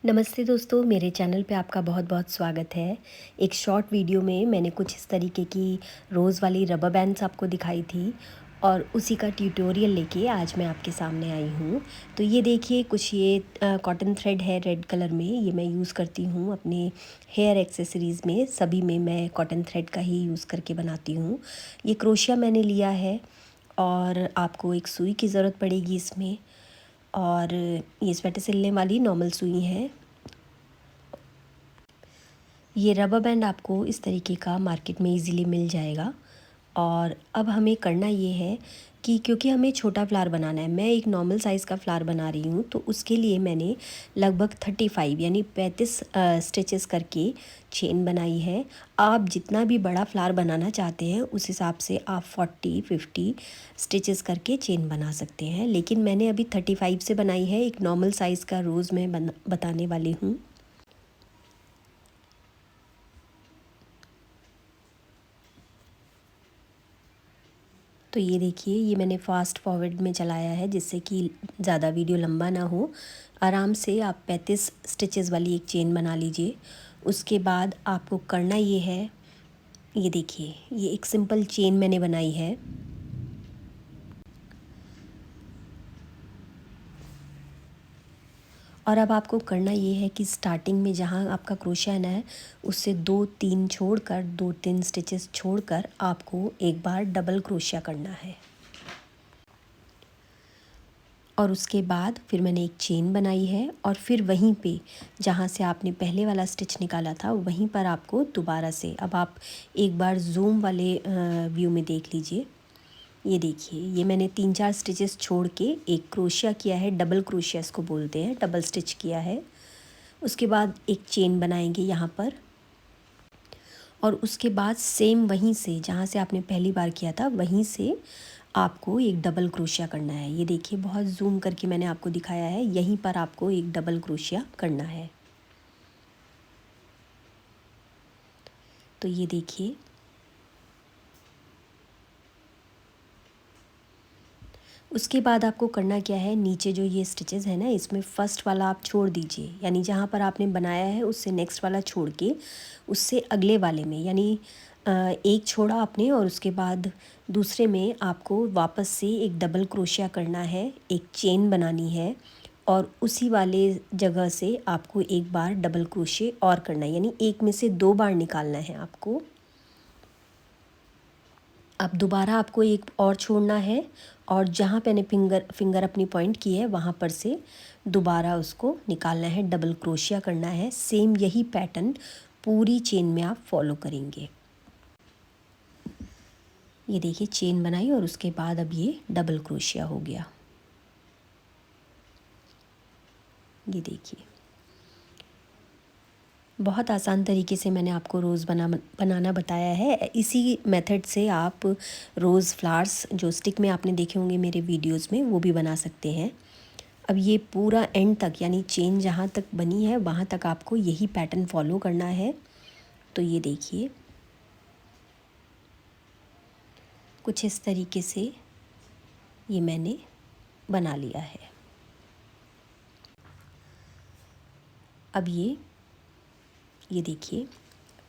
नमस्ते दोस्तों, मेरे चैनल पे आपका बहुत बहुत स्वागत है। एक शॉर्ट वीडियो में मैंने कुछ इस तरीके की रोज़ वाली रबर बैंड्स आपको दिखाई थी और उसी का ट्यूटोरियल लेके आज मैं आपके सामने आई हूँ। तो ये देखिए, कुछ ये कॉटन थ्रेड है रेड कलर में, ये मैं यूज़ करती हूँ अपने हेयर एक्सेसरीज़ में। सभी में मैं कॉटन थ्रेड का ही यूज़ करके बनाती हूँ। ये क्रोशिया मैंने लिया है और आपको एक सुई की ज़रूरत पड़ेगी इसमें। और ये स्वेटर सिलने वाली नॉर्मल सुई है। ये रबर बैंड आपको इस तरीके का मार्केट में इजीली मिल जाएगा। और अब हमें करना ये है कि क्योंकि हमें छोटा फ्लावर बनाना है, मैं एक नॉर्मल साइज़ का फ्लावर बना रही हूँ, तो उसके लिए मैंने लगभग 35 यानी 35 स्टिचेस करके चेन बनाई है। आप जितना भी बड़ा फ्लावर बनाना चाहते हैं उस हिसाब से आप 40-50 स्टिचेस करके चेन बना सकते हैं, लेकिन मैंने अभी 35 से बनाई है। एक नॉर्मल साइज़ का रोज़ मैं बताने वाली हूँ। तो ये देखिए, ये मैंने फ़ास्ट फॉरवर्ड में चलाया है जिससे कि ज़्यादा वीडियो लंबा ना हो। आराम से आप 35 स्टिचेस वाली एक चेन बना लीजिए। उसके बाद आपको करना ये है, ये देखिए, ये एक सिंपल चेन मैंने बनाई है। और अब आपको करना ये है कि स्टार्टिंग में जहाँ आपका क्रोशिया है उससे 2-3 छोड़कर 2-3 स्टिचेस छोड़कर आपको एक बार डबल क्रोशिया करना है। और उसके बाद फिर मैंने एक चेन बनाई है और फिर वहीं पे जहाँ से आपने पहले वाला स्टिच निकाला था वहीं पर आपको दोबारा से, अब आप एक बार जूम वाले व्यू में देख लीजिए। ये देखिए, ये मैंने 3-4 स्टिचेस छोड़ के एक क्रोशिया किया है, डबल क्रोशिया इसको बोलते हैं, डबल स्टिच किया है। उसके बाद एक चेन बनाएंगे यहाँ पर और उसके बाद सेम वहीं से जहाँ से आपने पहली बार किया था वहीं से आपको एक डबल क्रोशिया करना है। ये देखिए, बहुत जूम करके मैंने आपको दिखाया है, यहीं पर आपको एक डबल क्रोशिया करना है। तो ये देखिए, उसके बाद आपको करना क्या है, नीचे जो ये स्टिचेस है ना इसमें फ़र्स्ट वाला आप छोड़ दीजिए, यानी जहाँ पर आपने बनाया है उससे नेक्स्ट वाला छोड़ के उससे अगले वाले में, यानी एक छोड़ा आपने और उसके बाद दूसरे में आपको वापस से एक डबल क्रोशिया करना है, एक चेन बनानी है और उसी वाले जगह से आपको एक बार डबल क्रोशे और करना है, यानी एक में से 2 बार निकालना है आपको। अब दोबारा आपको एक और छोड़ना है और जहाँ पे मैंने फिंगर अपनी पॉइंट की है वहाँ पर से दोबारा उसको निकालना है, डबल क्रोशिया करना है। सेम यही पैटर्न पूरी चेन में आप फॉलो करेंगे। ये देखिए, चेन बनाई और उसके बाद अब ये डबल क्रोशिया हो गया। ये देखिए, बहुत आसान तरीके से मैंने आपको रोज़ बनाना बताया है। इसी मेथड से आप रोज़ फ्लावर्स जो स्टिक में आपने देखे होंगे मेरे वीडियोस में वो भी बना सकते हैं। अब ये पूरा एंड तक, यानी चेन जहाँ तक बनी है वहाँ तक आपको यही पैटर्न फॉलो करना है। तो ये देखिए, कुछ इस तरीके से ये मैंने बना लिया है। अब ये देखिए,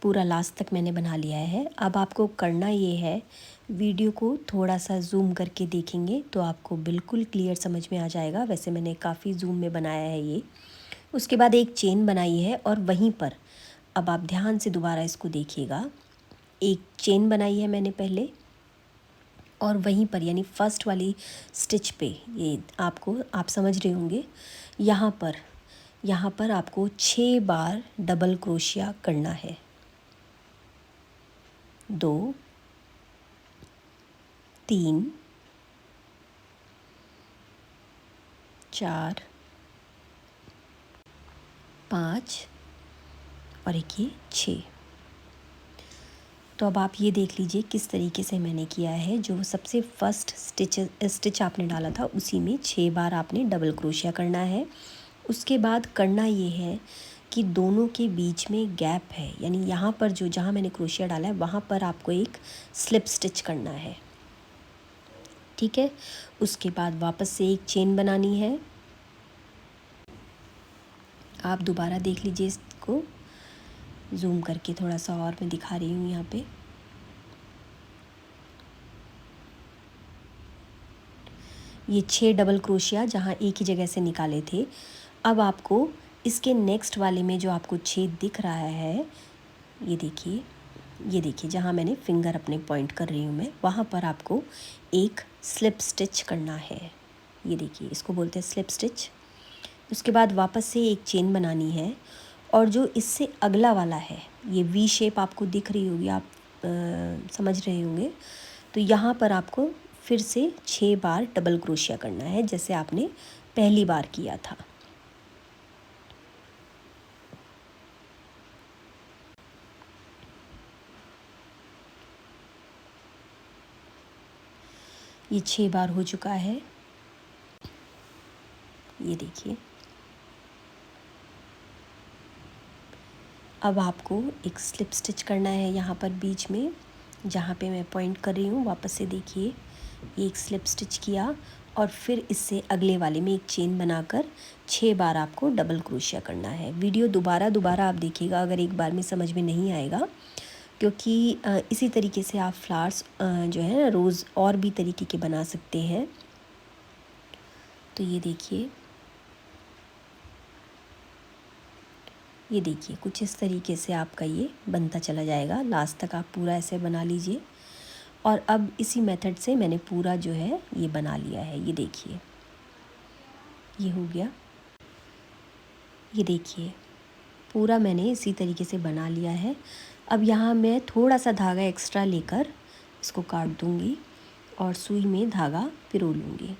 पूरा लास्ट तक मैंने बना लिया है। अब आपको करना ये है, वीडियो को थोड़ा सा जूम करके देखेंगे तो आपको बिल्कुल क्लियर समझ में आ जाएगा। वैसे मैंने काफ़ी जूम में बनाया है ये। उसके बाद एक चेन बनाई है और वहीं पर अब आप ध्यान से दोबारा इसको देखिएगा। एक चेन बनाई है मैंने पहले और वहीं पर, यानी फ़र्स्ट वाली स्टिच पे, ये आपको, आप समझ रहे होंगे, यहाँ पर आपको 6 बार डबल क्रोशिया करना है। 2, 3, 4, 5 और एक ये 6। तो अब आप ये देख लीजिए किस तरीके से मैंने किया है। जो सबसे फर्स्ट स्टिच आपने डाला था उसी में 6 बार आपने डबल क्रोशिया करना है। उसके बाद करना ये है कि दोनों के बीच में गैप है, यानी यहाँ पर जो जहाँ मैंने क्रोशिया डाला है वहाँ पर आपको एक स्लिप स्टिच करना है, ठीक है। उसके बाद वापस से एक चेन बनानी है आप दोबारा देख लीजिए इसको जूम करके, थोड़ा सा और मैं दिखा रही हूँ यहाँ पे। ये 6 डबल क्रोशिया जहाँ एक ही जगह से निकाले थे। अब आपको इसके नेक्स्ट वाले में जो आपको छेद दिख रहा है, ये देखिए, ये देखिए जहाँ मैंने फिंगर अपने पॉइंट कर रही हूँ मैं, वहाँ पर आपको एक स्लिप स्टिच करना है। ये देखिए, इसको बोलते हैं स्लिप स्टिच। उसके बाद वापस से एक चेन बनानी है, और जो इससे अगला वाला है, ये वी शेप आपको दिख रही होगी, आप समझ रहे होंगे। तो यहाँ पर आपको फिर से 6 बार डबल क्रोशिया करना है, जैसे आपने पहली बार किया था। ये 6 बार हो चुका है, ये देखिए। अब आपको एक स्लिप स्टिच करना है यहाँ पर बीच में, जहाँ पे मैं पॉइंट कर रही हूँ। वापस से देखिए, ये एक स्लिप स्टिच किया, और फिर इससे अगले वाले में एक चेन बनाकर 6 बार आपको डबल क्रोशिया करना है। वीडियो दोबारा आप देखिएगा, अगर एक बार में समझ में नहीं आएगा, क्योंकि इसी तरीके से आप फ्लावर्स जो है ना रोज़ और भी तरीके के बना सकते हैं। तो ये देखिए, ये देखिए कुछ इस तरीके से आपका ये बनता चला जाएगा। लास्ट तक आप पूरा ऐसे बना लीजिए। और अब इसी मेथड से मैंने पूरा जो है ये बना लिया है। ये देखिए, ये हो गया। ये देखिए, पूरा मैंने इसी तरीके से बना लिया है। अब यहाँ मैं थोड़ा सा धागा एक्स्ट्रा लेकर इसको काट दूँगी और सुई में धागा पिरो लूँगी।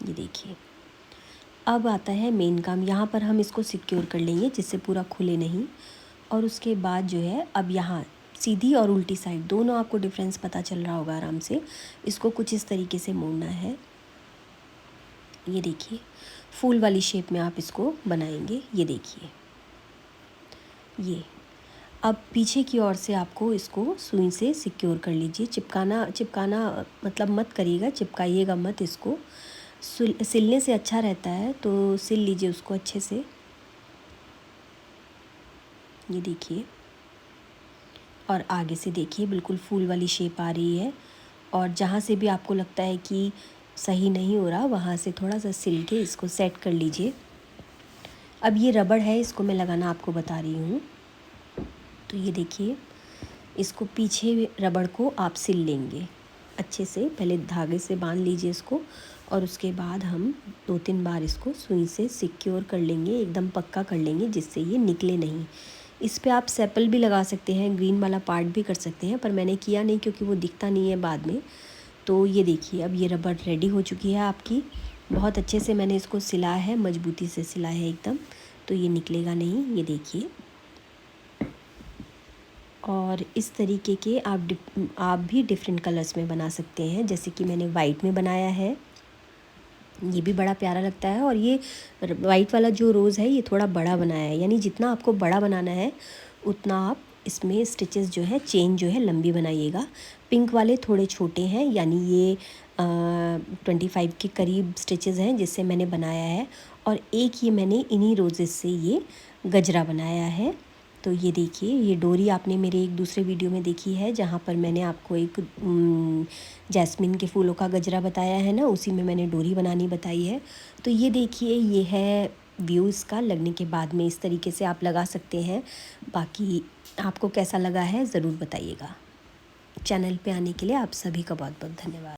ये देखिए, अब आता है मेन काम। यहाँ पर हम इसको सिक्योर कर लेंगे जिससे पूरा खुले नहीं। और उसके बाद जो है, अब यहाँ सीधी और उल्टी साइड दोनों आपको डिफरेंस पता चल रहा होगा आराम से। इसको कुछ इस तरीके से मोड़ना है। ये देखिए, फूल वाली शेप में आप इसको बनाएंगे। ये देखिए, ये अब पीछे की ओर से आपको इसको सुई से सिक्योर कर लीजिए। चिपकाना मतलब मत करिएगा, चिपकाइएगा मत इसको। सिलने से अच्छा रहता है, तो सिल लीजिए उसको अच्छे से। ये देखिए, और आगे से देखिए बिल्कुल फूल वाली शेप आ रही है। और जहाँ से भी आपको लगता है कि सही नहीं हो रहा, वहाँ से थोड़ा सा सिल के इसको सेट कर लीजिए। अब ये रबड़ है, इसको मैं लगाना आपको बता रही हूँ। तो ये देखिए, इसको पीछे रबड़ को आप सिल लेंगे अच्छे से। पहले धागे से बांध लीजिए इसको, और उसके बाद हम 2-3 बार इसको सुई से सिक्योर कर लेंगे, एकदम पक्का कर लेंगे जिससे ये निकले नहीं। इस पे आप सेपल भी लगा सकते हैं, ग्रीन वाला पार्ट भी कर सकते हैं, पर मैंने किया नहीं क्योंकि वो दिखता नहीं है बाद में। तो ये देखिए, अब ये रबड़ रेडी हो चुकी है आपकी। बहुत अच्छे से मैंने इसको सिला है, मजबूती से सिला है एकदम, तो ये निकलेगा नहीं। ये देखिए, और इस तरीके के आप भी डिफरेंट कलर्स में बना सकते हैं। जैसे कि मैंने वाइट में बनाया है, ये भी बड़ा प्यारा लगता है। और ये वाइट वाला जो रोज़ है, ये थोड़ा बड़ा बनाया है, यानी जितना आपको बड़ा बनाना है उतना आप इसमें स्टिचेस जो है, चेन जो है लंबी बनाइएगा। पिंक वाले थोड़े छोटे हैं, यानी ये 25 के करीब स्टिचेस हैं जिससे मैंने बनाया है। और एक ये मैंने इन्हीं रोजेस से ये गजरा बनाया है। तो ये देखिए, ये डोरी आपने मेरे एक दूसरे वीडियो में देखी है, जहाँ पर मैंने आपको एक जैस्मिन के फूलों का गजरा बताया है ना, उसी में मैंने डोरी बनानी बताई है। तो ये देखिए, ये है व्यू इसका लगने के बाद में। इस तरीके से आप लगा सकते हैं। बाकी आपको कैसा लगा है ज़रूर बताइएगा। चैनल पे आने के लिए आप सभी का बहुत बहुत धन्यवाद।